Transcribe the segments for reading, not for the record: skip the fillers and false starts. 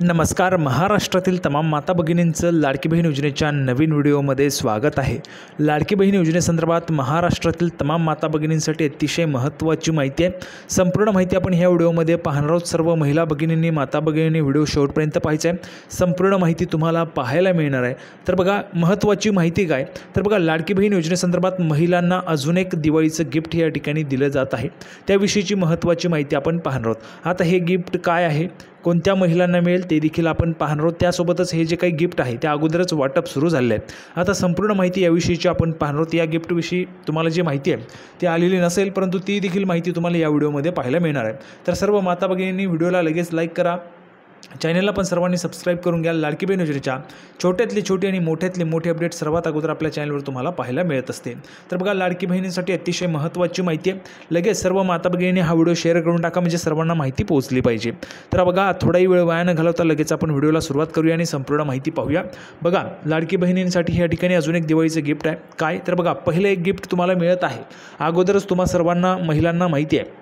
नमस्कार. महाराष्ट्रातील तमाम माता भगिनींचं लाडकी बहीण योजनेच्या नवीन व्हिडिओमध्ये स्वागत आहे. लाडकी बहीण योजनेसंदर्भात महाराष्ट्रातील तमाम माता भगिनींसाठी अतिशय महत्त्वाची माहिती आहे. संपूर्ण माहिती आपण ह्या व्हिडिओमध्ये पाहणार आहोत. सर्व महिला भगिनींनी माता भगिनींनी व्हिडिओ शेवटपर्यंत पाहायचा आहे. संपूर्ण माहिती तुम्हाला पाहायला मिळणार आहे. तर बघा, महत्त्वाची माहिती काय, तर बघा, लाडकी बहीण योजनेसंदर्भात महिलांना अजून एक दिवाळीचं गिफ्ट या ठिकाणी दिलं जात आहे. त्याविषयीची महत्त्वाची माहिती आपण पाहणार आहोत. आता हे गिफ्ट काय आहे, कोणत्या महिलांना मिळेल ते देखील आपण पाहणार आहोत. त्यासोबतच हे जे काही गिफ्ट आहे त्या अगोदरच वाटप सुरू झाले आहे. आता संपूर्ण माहिती याविषयीची आपण पाहणार आहोत. या गिफ्टविषयी तुम्हाला जी माहिती आहे ती आलेली नसेल, परंतु ती देखील माहिती तुम्हाला या व्हिडिओमध्ये पाहायला मिळणार आहे. तर सर्व माता भगिनींनी व्हिडिओला लगेच लाईक करा. चॅनलला पण सर्वांनी सबस्क्राईब करून घ्या. लाडकी बहीण योजनेच्या छोट्यातले छोटे आणि मोठ्यातले मोठे अपडेट सर्वात अगोदर आपल्या चॅनलवर तुम्हाला पाहायला मिळत असते. तर बघा, लाडकी बहिणींसाठी अतिशय महत्त्वाची माहिती आहे. लगेच सर्व माता भगिनींनी हा व्हिडिओ शेअर करून टाका, म्हणजे सर्वांना माहिती पोहोचली पाहिजे. तर बघा, थोडाही वेळ वाया न घालवता लगेच आपण व्हिडिओला सुरुवात करूया आणि संपूर्ण माहिती पाहूया. बघा, लाडकी बहिणींसाठी या ठिकाणी अजून एक दिवाळीचं गिफ्ट आहे. काय, तर बघा, पहिलं एक गिफ्ट तुम्हाला मिळत आहे. अगोदरच तुम्हा सर्वांना महिलांना माहिती आहे,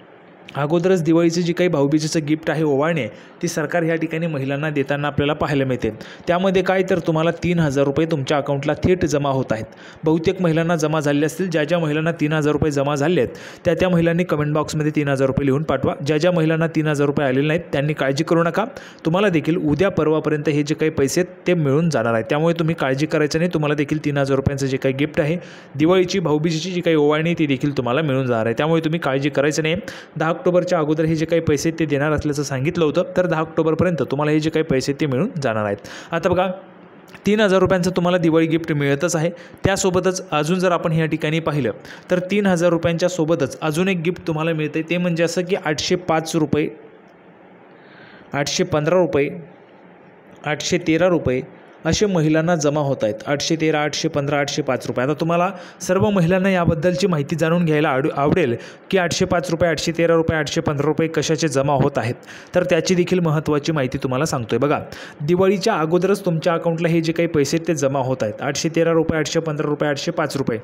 अगोदरच दिवाळीचं जी काही भाऊबीजेचं गिफ्ट आहे, ओवाळणे, ती सरकार ह्या ठिकाणी महिलांना देताना आपल्याला पाहायला मिळते. त्यामध्ये काय, तर तुम्हाला 3,000 रुपये तुमच्या अकाउंटला थेट जमा होत आहेत. बहुतेक महिलांना जमा झाले असतील. ज्या ज्या महिलांना 3,000 रुपये जमा झाले आहेत त्या महिलांनी कमेंट बॉक्समध्ये 3,000 रुपये लिहून पाठवा. ज्या ज्या महिलांना 3,000 रुपये आलेले नाहीत त्यांनी काळजी करू नका. तुम्हाला देखील उद्या परवापर्यंत हे जे काही पैसे ते मिळून जाणार आहेत. त्यामुळे तुम्ही काळजी करायचं नाही. तुम्हाला देखील 3,000 रुपयांचं जे काही गिफ्ट आहे, दिवाळीची भाऊबीजेची जी काही ओवाळणी, ती देखील तुम्हाला मिळून जाणार आहे. त्यामुळे तुम्ही काळजी करायचं नाही. 10 ऑक्टोबरच्या अगोदर हे जे काही पैसे ते देणार असल्याचं सांगितलं होतं. तर 10 ऑक्टोबरपर्यंत तुम्हाला हे जे काही पैसे ते मिळून जाणार आहेत. आता बघा, 3,000 रुपयांचं तुम्हाला दिवाळी गिफ्ट मिळतच आहे. त्यासोबतच अजून जर आपण ह्या ठिकाणी पाहिलं तर 3,000 रुपयांच्या सोबतच अजून एक गिफ्ट तुम्हाला मिळतं. ते म्हणजे असं की 805 रुपये, 815 रुपये, 813 रुपये असे महिलांना जमा होत आहेत. 813, 815, 805 रुपये. आता तुम्हाला सर्व महिलांना याबद्दलची माहिती जाणून घ्यायला आवडेल की 805 रुपये, 813 रुपये, 815 रुपये कशाचे जमा होत आहेत. तर त्याची देखील महत्त्वाची माहिती तुम्हाला सांगतोय. बघा, दिवाळीच्या अगोदरच तुमच्या अकाउंटला हे जे काही पैसे ते जमा होत आहेत. 813 रुपये, 815 रुपये, 805 रुपये.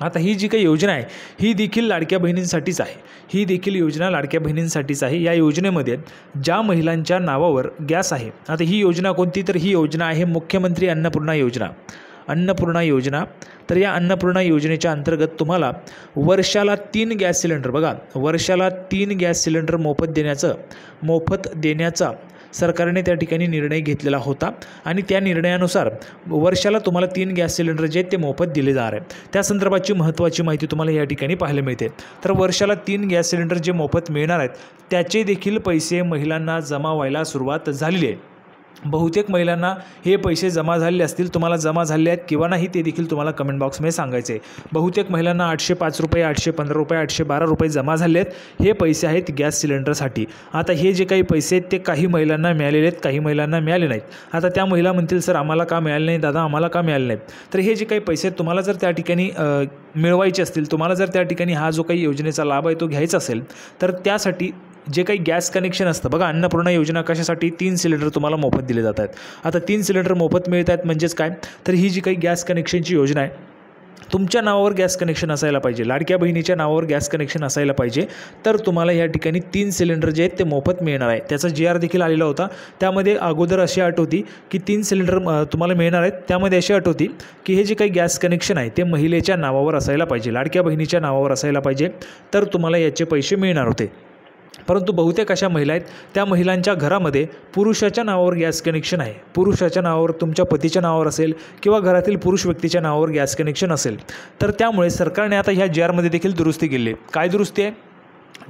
आता ही जी काही योजना आहे ही देखील लाडक्या बहिणींसाठीच आहे. ही देखील योजना लाडक्या बहिणींसाठीच आहे. या योजनेमध्ये ज्या महिलांच्या नावावर गॅस आहे, आता ही योजना कोणती, तर ही योजना आहे मुख्यमंत्री अन्नपूर्णा योजना. अन्नपूर्णा योजना. तर या अन्नपूर्णा योजनेच्या अंतर्गत तुम्हाला वर्षाला 3 गॅस सिलेंडर, बघा, वर्षाला 3 गॅस सिलेंडर मोफत देण्याचा सरकारने त्या ठिकाणी निर्णय घेतलेला होता. आणि त्या निर्णयानुसार वर्षाला तुम्हाला 3 गॅस सिलेंडर जे ते मोफत दिले जाणार आहे. त्या संदर्भाची महत्त्वाची माहिती तुम्हाला या ठिकाणी पाहायला मिळते. तर वर्षाला 3 गॅस सिलेंडर जे मोफत मिळणार आहेत त्याचे देखील पैसे महिलांना जमा व्हायला सुरुवात झालेली आहे. बहुतेक महिलांना हे पैसे जमा झाले असतील. तुम्हाला जमा झाले आहेत किंवा नाही ते देखील तुम्हाला कमेंट बॉक्समध्ये सांगायचे आहे. बहुतेक महिलांना 805 रुपये, 815 रुपये, 812 रुपये जमा झाले आहेत. हे पैसे आहेत गॅस सिलेंडरसाठी. आता हे जे काही पैसे आहेत ते काही महिलांना मिळालेले आहेत, काही महिलांना मिळाले नाहीत. आता त्या महिला म्हणतील, सर आम्हाला का मिळाले नाही, दादा आम्हाला का मिळाले नाहीत. तर हे जे काही पैसे आहेत तुम्हाला जर त्या ठिकाणी मिळवायचे असतील, तुम्हाला जर त्या ठिकाणी हा जो काही योजनेचा लाभ आहे तो घ्यायचा असेल, तर त्यासाठी जे काही गॅस कनेक्शन असतं, बघा, अन्नपूर्णा योजना कशासाठी, 3 सिलेंडर तुम्हाला मोफत दिले जात आहेत. आता 3 सिलेंडर मोफत मिळत आहेत म्हणजेच काय, तर ही जी काही गॅस कनेक्शनची योजना आहे, तुमच्या नावावर गॅस कनेक्शन असायला पाहिजे, लाडक्या बहिणीच्या नावावर गॅस कनेक्शन असायला पाहिजे. तर तुम्हाला या ठिकाणी 3 सिलेंडर जे आहेत ते मोफत मिळणार आहे. त्याचा GR देखील आलेला होता. त्यामध्ये अगोदर अशी अट होती की 3 सिलेंडर तुम्हाला मिळणार आहेत. त्यामध्ये अशी अट होती की हे जे काही गॅस कनेक्शन आहे ते महिलेच्या नावावर असायला पाहिजे, लाडक्या बहिणीच्या नावावर असायला पाहिजे. तर तुम्हाला याचे पैसे मिळणार होते. परंतु बहुतेक अशा महिला आहेत, त्या महिलांच्या घरामध्ये पुरुषाच्या नावावर गॅस कनेक्शन आहे. पुरुषाच्या नावावर, तुमच्या पतीच्या नावावर असेल किंवा घरातील पुरुष व्यक्तीच्या नावावर गॅस कनेक्शन असेल. तर त्यामुळे सरकारने आता ह्या GRमध्ये देखील दुरुस्ती केली. काय दुरुस्ती आहे,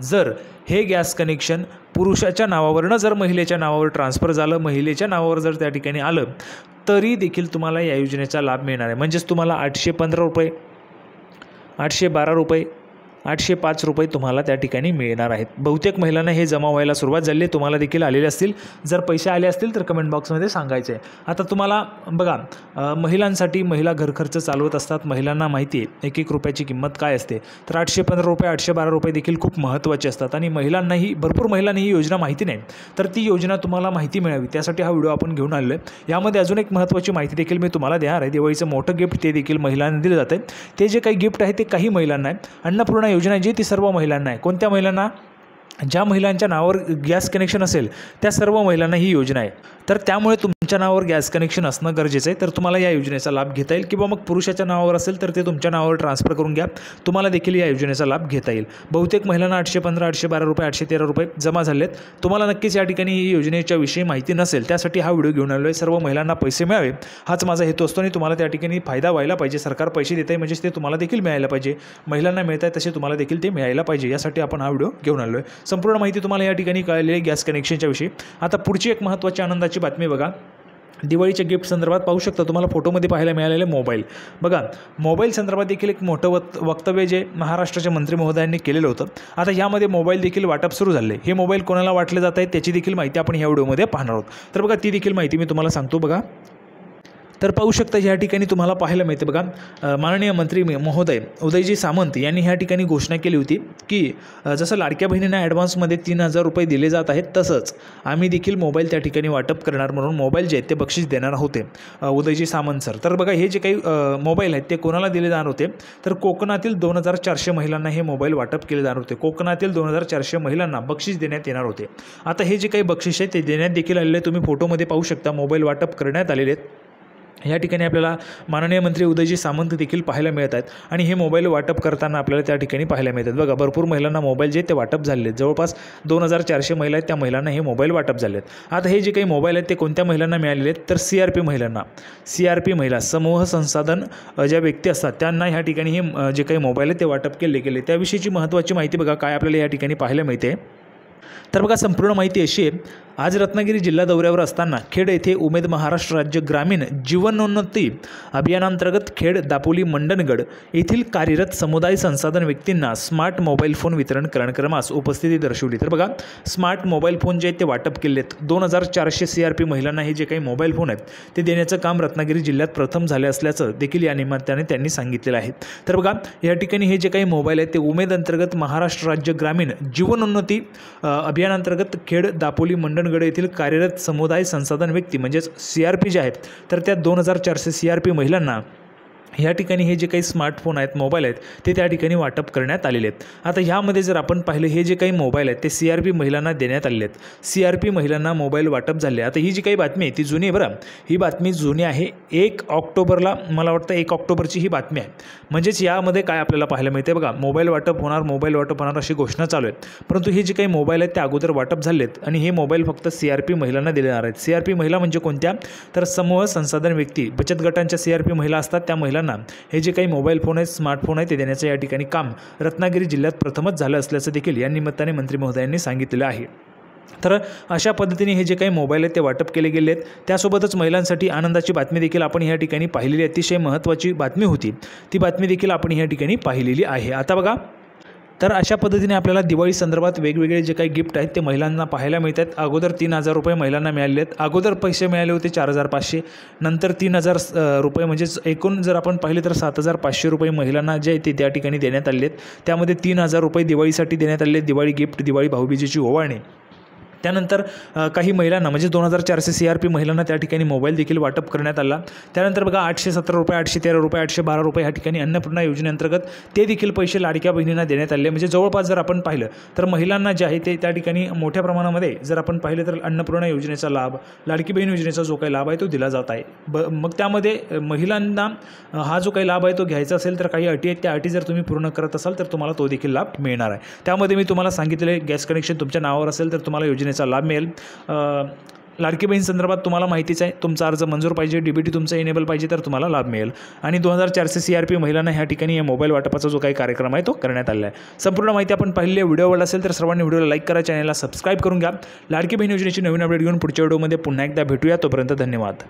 जर हे गॅस कनेक्शन पुरुषाच्या नावावरनं जर महिलेच्या नावावर ट्रान्सफर झालं, महिलेच्या नावावर जर त्या ठिकाणी आलं, तरी देखील तुम्हाला या योजनेचा लाभ मिळणार आहे. म्हणजेच तुम्हाला 815 रुपये, 812 रुपये, 805 रुपये तुम्हाला त्या ठिकाणी मिळणार आहेत. बहुतेक महिलांना हे जमा व्हायला सुरुवात झाली आहे. तुम्हाला देखील आलेले असतील. जर पैसे आले असतील तर कमेंट बॉक्समध्ये सांगायचे आहे. आता तुम्हाला बघा, महिलांसाठी महिला घरखर्च चालवत असतात. महिलांना माहिती आहे 1-1 रुपयाची किंमत काय असते. तर 815 रुपये, 812 रुपये देखील खूप महत्त्वाचे असतात. आणि महिलांनाही, भरपूर महिलांना ही योजना माहिती नाही. तर ती योजना तुम्हाला माहिती मिळावी त्यासाठी हा व्हिडिओ आपण घेऊन आलेलो आहे. यामध्ये अजून एक महत्त्वाची माहिती देखील मी तुम्हाला देणार आहे. दिवाळीचं मोठं गिफ्ट ते देखील महिलांना दिलं जातं. ते जे काही गिफ्ट आहे ते काही महिलांना आहे. अन्नपूर्णा योजना जी ती सर्व महिलांना आहे. कोणत्या महिलांना, ज्या महिलांच्या नावावर गॅस कनेक्शन असेल त्या सर्व महिलांना ही योजना आहे. तर त्यामुळे तुमच्या नावावर गॅस कनेक्शन असणं गरजेचं आहे. तर तुम्हाला या योजनेचा लाभ घेता येईल, किंवा मग पुरुषाच्या नावावर असेल तर ते तुमच्या नावावर ट्रान्सफर करून घ्या, तुम्हाला देखील या योजनेचा लाभ घेता येईल. बहुतेक महिलांना 815, 812 रुपये, 813 रुपये जमा झालेत. तुम्हाला नक्कीच या ठिकाणी ही योजनेच्या विषयी माहिती नसेल, त्यासाठी हा व्हिडिओ घेऊन आलो आहे. सर्व महिलांना पैसे मिळावे हाच माझा हेतू असतो आणि तुम्हाला त्या ठिकाणी फायदा व्हायला पाहिजे. सरकार पैसे देत आहे म्हणजेच ते तुम्हाला देखील मिळायला पाहिजे, महिलांना मिळत आहे तसे तुम्हाला देखील ते मिळायला पाहिजे, यासाठी आपण हा व्हिडिओ घेऊन आलो आहे. संपूर्ण माहिती तुम्हाला या ठिकाणी कळलेली आहे गॅस कनेक्शनच्या विषयी. आता पुढची एक महत्त्वाची आनंदाची बातमी बघा. दिवाळीच्या गिफ्ट संदर्भात पाहू शकता तुम्हाला फोटोमध्ये पाहायला मिळालेले मोबाईल. बघा, मोबाईल संदर्भात देखील एक मोठं वक्तव्य जे महाराष्ट्राच्या मंत्री महोदयांनी केलेलं होतं. आता यामध्ये मोबाईल देखील वाटप सुरू झाले. हे मोबाईल कोणाला वाटले जात आहेत त्याची देखील माहिती आपण ह्या व्हिडिओमध्ये पाहणार आहोत. तर बघा, ती देखील माहिती मी तुम्हाला सांगतो. बघा, तर पाहू शकता या ठिकाणी तुम्हाला पाहायला मिळते. बघा, माननीय मंत्री महोदय उदयजी सामंत यांनी ह्या ठिकाणी घोषणा केली होती की जसं लाडक्या बहिणींना ॲडव्हान्समध्ये 3000 रुपये दिले जात आहेत, तसंच आम्ही देखील मोबाईल त्या ठिकाणी वाटप करणार, म्हणून मोबाईल जे आहेत ते बक्षीस देणार होते उदयजी सामंत सर. तर बघा, हे जे काही मोबाईल आहेत ते कोणाला दिले जाणार होते, तर कोकणातील 2400 महिलांना हे मोबाईल वाटप केले जाणार होते. कोकणातील 2400 महिलांना बक्षीस देण्यात येणार होते. आता हे जे काही बक्षीस आहे ते देण्यात देखील आलेले तुम्ही फोटोमध्ये पाहू शकता. मोबाईल वाटप करण्यात आलेले आहेत. या ठिकाणी आपल्याला माननीय मंत्री उदयजी सामंत देखील पाहायला मिळत आहेत आणि हे मोबाईल वाटप करताना आपल्याला त्या ठिकाणी पाहायला मिळतात. बघा, भरपूर महिलांना मोबाईल जे ते वाटप झाले आहेत. जवळपास 2400 महिला आहेत, त्या महिलांना हे मोबाईल वाटप झाले आहेत. आता हे जे काही मोबाईल आहेत ते कोणत्या महिलांना मिळालेले आहेत, तर CRP महिलांना. CRP महिला समूह संसाधन ज्या व्यक्ती असतात त्यांना ह्या ठिकाणी हे जे काही मोबाईल आहे ते वाटप केले गेले. त्याविषयीची महत्त्वाची माहिती बघा काय आपल्याला या ठिकाणी पाहायला मिळते. तर बघा, संपूर्ण माहिती अशी आहे. आज रत्नागिरी जिल्हा दौऱ्यावर असताना खेड येथे उमेद महाराष्ट्र राज्य ग्रामीण जीवनोन्नती अभियानांतर्गत खेड, दापोली, मंडणगड येथील कार्यरत समुदाय संसाधन व्यक्तींना स्मार्ट मोबाईल फोन वितरण कार्यक्रमास उपस्थिती दर्शवली. तर बघा, स्मार्ट मोबाईल फोन जे आहेत ते वाटप केले आहेत. 2400 CRP महिलांना हे जे काही मोबाईल फोन आहेत ते देण्याचं काम रत्नागिरी जिल्ह्यात प्रथम झाले असल्याचं देखील या निमित्ताने त्यांनी सांगितलेलं आहे. तर बघा, या ठिकाणी हे जे काही मोबाईल आहेत ते उमेद अंतर्गत महाराष्ट्र राज्य ग्रामीण जीवनोन्नती अभियानांतर्गत खेड, दापोली, मंडणगड येथील कार्यरत समुदाय संसाधन व्यक्ती म्हणजेच CRP जे आहेत तर त्या 2400 CRP महिलांना या ठिकाणी हे जे काही स्मार्टफोन आहेत, मोबाईल आहेत ते त्या ठिकाणी वाटप करण्यात आलेले आहेत. आता ह्यामध्ये जर आपण पाहिलं, हे जे काही मोबाईल आहेत ते CRP महिलांना देण्यात आलेले आहेत. CRP महिलांना मोबाईल वाटप झाले. आता ही जी काही बातमी आहे ती जुनी आहे बरं, ही बातमी जुनी आहे. 1 ऑक्टोबरला, मला वाटतं 1 ऑक्टोबरची ही बातमी आहे. म्हणजेच यामध्ये काय आपल्याला पाहायला मिळते बघा, मोबाईल वाटप होणार अशी घोषणा चालू आहेत. परंतु हे जे काही मोबाईल आहेत ते अगोदर वाटप झाले आहेत आणि हे मोबाईल फक्त CRP महिलांना दिले जाणार आहेत. CRP महिला म्हणजे कोणत्या, तर समूह संसाधन व्यक्ती, बचत गटांच्या CRP महिला असतात त्या महिलांना हे जे काही मोबाईल फोन आहेत, स्मार्टफोन आहे ते देण्याचं या ठिकाणी काम रत्नागिरी जिल्ह्यात प्रथमच झालं असल्याचं देखील या निमित्ताने मंत्री महोदयांनी सांगितलेलं आहे. तर अशा पद्धतीने हे जे काही मोबाईल आहेत ते वाटप केले गेले आहेत. त्यासोबतच महिलांसाठी आनंदाची बातमी देखील आपण या ठिकाणी पाहिलेली, अतिशय महत्त्वाची बातमी होती, ती बातमी देखील आपण या ठिकाणी पाहिलेली आहे. आता बघा, तर अशा पद्धतीने आपल्याला दिवाळी संदर्भात वेगवेगळे जे काही गिफ्ट आहेत ते महिलांना पाहायला मिळतात. अगोदर 3000 रुपये महिलांना मिळाले आहेत. अगोदर पैसे मिळाले होते 4500, नंतर 3000 रुपये, म्हणजेच एकूण जर आपण पाहिले तर 7500 रुपये महिलांना जे आहे ते त्या ठिकाणी देण्यात आले आहेत. त्यामध्ये 3000 रुपये दिवाळीसाठी देण्यात आले आहेत, दिवाळी गिफ्ट, दिवाळी भाऊबीजेची ओवाळणी. त्यानंतर काही महिलांना म्हणजे 2400 CRP महिलांना त्या ठिकाणी मोबाईल देखील वाटप करण्यात आला. त्यानंतर बघा 817 रुपये, 813 रुपये, 812 रुपये ह्या ठिकाणी अन्नपूर्णा योजनेअंतर्गत ते देखील पैसे लाडक्या बहिणींना देण्यात आले. म्हणजे जवळपास जर आपण पाहिलं तर महिलांना जे आहे ते त्या ठिकाणी मोठ्या प्रमाणामध्ये जर आपण पाहिलं तर अन्नपूर्णा योजनेचा लाभ, लाडकी बहीण योजनेचा जो काही लाभ आहे तो दिला जात आहे. मग त्यामध्ये महिलांना हा जो काही लाभ आहे तो घ्यायचा असेल तर काही अटी आहेत, त्या अटी जर तुम्ही पूर्ण करत असाल तर तुम्हाला तो देखील लाभ मिळणार आहे. त्यामध्ये मी तुम्हाला सांगितलेले गॅस कनेक्शन तुमच्या नावावर असेल तर तुम्हाला योजनेचा लाभ मिळेल. लाडकी बहीण संदर्भात तुम्हाला माहितीच आहे, तुमचा अर्ज मंजूर पाहिजे, DBT तुमचा इनेबल पाहिजे तर तुम्हाला लाभ मिळेल. आणि 2400 CRP महिलांना ह्या ठिकाणी या मोबाईल वाटपाचा जो काही कार्यक्रम आहे तो करण्यात आला आहे. संपूर्ण माहिती आपण पाहिली. व्हिडिओ आवडला असेल तर सर्वांनी व्हिडिओला लाईक करा, चॅनलला सबस्क्राईब करून घ्या. लाडकी बहीण योजनेची नवीन अपडेट घेऊन पुढच्या व्हिडिओमध्ये पुन्हा एकदा भेटूया. तोपर्यंत धन्यवाद.